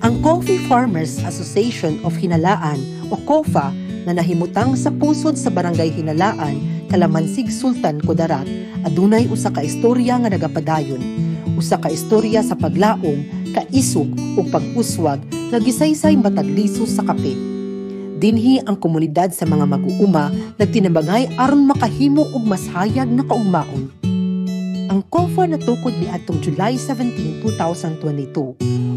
Ang Coffee Farmers Association of Hinalaan o COFA na nahimutang sa pusod sa Barangay Hinalaan, Kalamansig, Sultan, Kudarat, adunay usa ka istorya nga nagapadayon. Usa ka istorya sa paglaom, kaisog o pag-uswag nga gisaysay matag liso sa kape. Dinhi ang komunidad sa mga mag-uuma nagtinabangay aron makahimo og mas hayag na kaugmaon. Ang COFA natukod niadtong July 17, 2022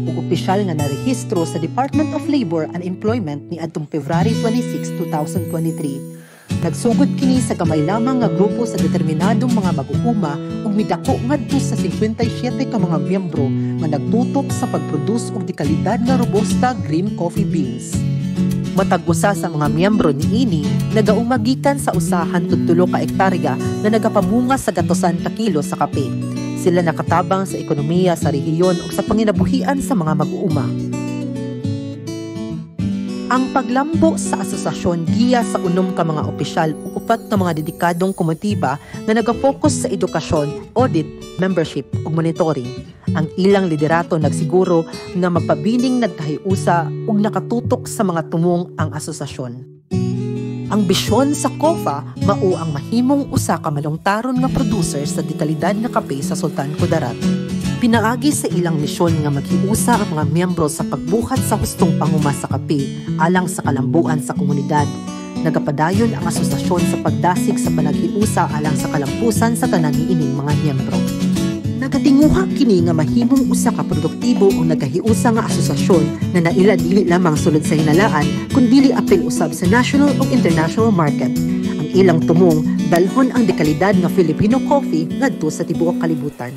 ug opisyal nga narehistro sa Department of Labor and Employment niadtong February 26, 2023. Nagsugod kini sa gamay lamang nga grupo sa determinadong mga mag-uuma ug midako ngadto sa 57 ka mga miyembro nga nagtutok sa pagproduce og dekalidad nga robusta green coffee beans. Matag usa sa mga miyembro niini nagaumagikan sa usahan tud 3 ka ektarya na nagapamunga sa gatosan ka kilo sa kape. Sila nakatabang sa ekonomiya sa rehiyon ug sa panginabuhian sa mga mag-uuma. Ang paglambo sa asosasyon giya sa 6 ka mga opisyal ug 4 ka mga dedikadong komitiba nga nagapokus sa edukasyon, audit, membership ug monitoring. Ang ilang liderato nagsiguro nga magpabiling nagkahiusa ug nakatutok sa mga tumong ang asosasyon. Ang bisyon sa COFA mao ang mahimong usa ka malungtaron nga producer sa dekalidad nga kape sa Sultan, Kudarat. Pinaagi sa ilang misyon nga maghiusa ang mga miyembro sa pagbuhat sa hustong panguma sa kape alang sa kalambuan sa komunidad. Nagapadayon ang asosasyon sa pagdasig sa panaghiusa alang sa kalampusan sa tanan niining mga miyembro. Nagatinguha kini nga mahimong usa ka produktibo o nagahiusa nga asosasyon na naila dili lamang sulod sa hinalaan kundi apil usab sa national o international market. Ang ilang tumong dalhon ang dekalidad nga Filipino coffee ngadto sa tibuok kalibutan.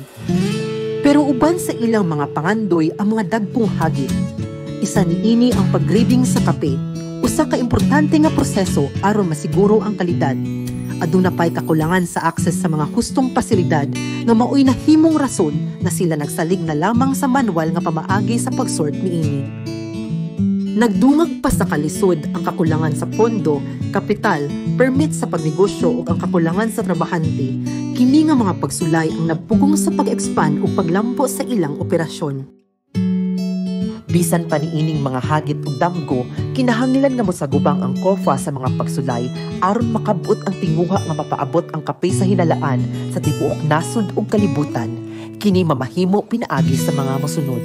Pero uban sa ilang mga pangandoy ang mga dagkong hagit. Isa niini ang pag-grading sa kape, usa ka importante nga proseso aron masiguro ang kalidad. Aduna pay kakulangan sa akses sa mga hustong pasilidad nga maoy nahimong rason na sila nagsalig na lamang sa manual nga pamaagi sa pagsort niini. Nagdungag pa sa kalisod ang kakulangan sa pondo, kapital, permit sa pagnegosyo ug ang kakulangan sa trabahante. Kini nga mga pagsulay ang nagpugong sa pag-expand o paglampo sa ilang operasyon. Bisan pa niining mga hagit ug damgo, kinahanglan nga mosagubang ang COFA sa mga pagsulay aron makabut ang tinguha nga mapaabot ang kape sa hinalaan sa tibuok nasod ug kalibutan. Kini mamahimo pinaagi sa mga mosunod.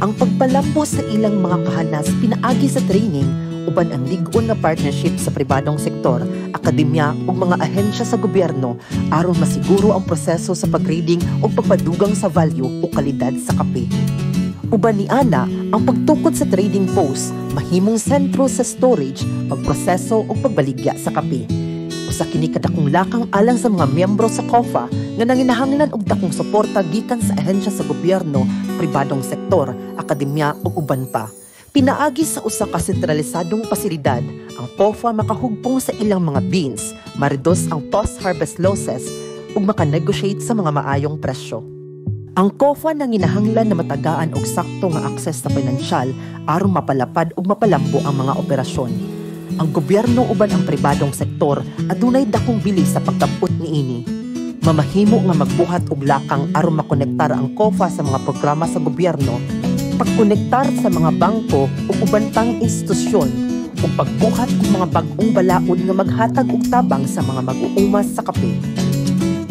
Ang pagpalambo sa ilang mga kahanas pinaagi sa training uban ang lig-on nga partnership sa pribadong sektor, akademya ug mga ahensya sa gobyerno aron masiguro ang proseso sa pag-grading ug pagpadugang sa value o kalidad sa kape. Uban ni ana, ang pagtukod sa trading post, mahimong sentro sa storage, pagproseso o pagbaligya sa kape. Usa kini kadakong lakang alang sa mga miyembro sa COFA nga nanginahanglan og dakong suporta gikan sa ahensya sa gobyerno, pribadong sektor, akademya ug uban pa. Pinaagi sa usa ka sentralisadong pasilidad, ang COFA makahugpong sa ilang mga beans, ma-reduce ang post-harvest losses ug maka-negotiate sa mga maayong presyo. Ang COFA nanginahanglan na matagaan og sakto nga akses sa pinansyal aron mapalapad ug mapalambo ang mga operasyon. Ang gobyerno uban ang pribadong sektor adunay dakong bilis sa pagkabut niini. Mamahimo nga magbuhat og lakang aron makonektar ang COFA sa mga programa sa gobyerno, pagkonektar sa mga bangko ug uban pang institusyon ug pagbuhat og mga bag-ong balaod nga maghatag og tabang sa mga mag-uuma sa kape.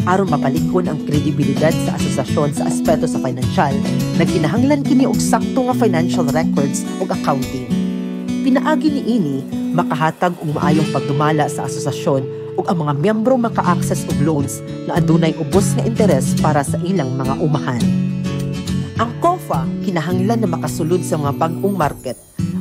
Aron mapalikon ang kredibilidad sa asosasyon sa aspeto sa financial, nagkinahanglan kini og sakto nga financial records ug accounting. Pinaagi niini makahatag og maayong pagdumala sa asosasyon ug ang mga miyembro maka-access og loans na adunay ubos nga interes para sa ilang mga umahan. Ang COFA kinahanglan na makasulod sa mga bag-ong market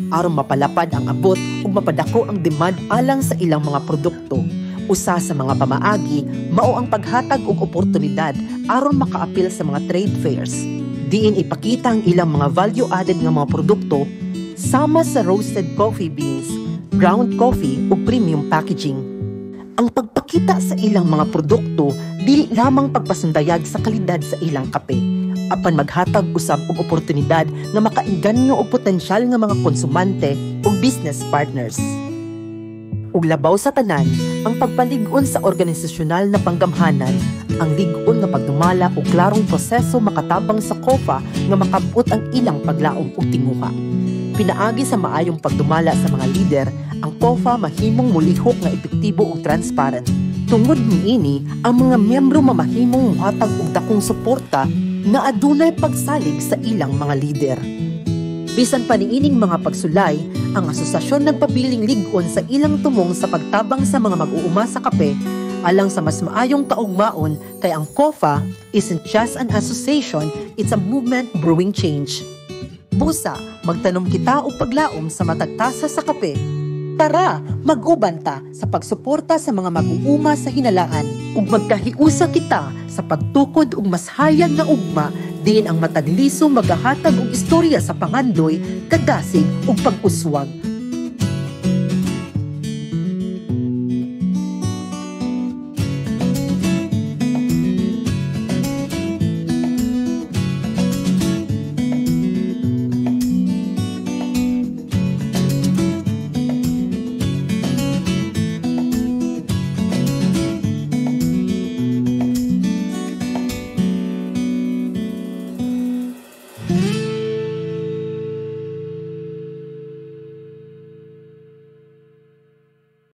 aron mapalapad ang abot ug mapadako ang demand alang sa ilang mga produkto. Usa sa mga pamaagi mao ang paghatag og oportunidad aron makaapil sa mga trade fairs. Diin ipakita ang ilang mga value-added nga mga produkto sama sa roasted coffee beans, ground coffee ug premium packaging. Ang pagpakita sa ilang mga produkto dili lamang pagpasundayag sa kalidad sa ilang kape, apan maghatag usab og oportunidad nga makainganyo og potensyal nga mga konsumante ug business partners. Ug labaw sa tanan, ang pagpalig-on sa organisasyonal na panggamhanan ang lig-on nga pagdumala o klarong proseso makatabang sa COFA nga makabot ang ilang paglaom ug tinguha. Pinaagi sa maayong pagdumala sa mga lider, ang COFA mahimong mulihok nga epektibo ug transparent. Tungod niini, ang mga miyembro mamahimong muhatag og dakong suporta nga adunay pagsalig sa ilang mga lider. Bisan pa niining mga pagsulay, ang asosasyon nagpabiling lig-on sa ilang tumong sa pagtabang sa mga mag-uuma sa kape alang sa mas maayong kaugmaon kay ang COFA isn't just an association, it's a movement brewing change. Busa, magtanom kita o paglaom sa matagtasa sa kape. Tara, mag-uban ta sa pagsuporta sa mga mag-uuma sa hinalaan ug magkahiusa kita sa pagtukod og mas hayag nga ugma din ang mataglisong magahatag og istorya sa pangandoy, kadasig ug pag-uswag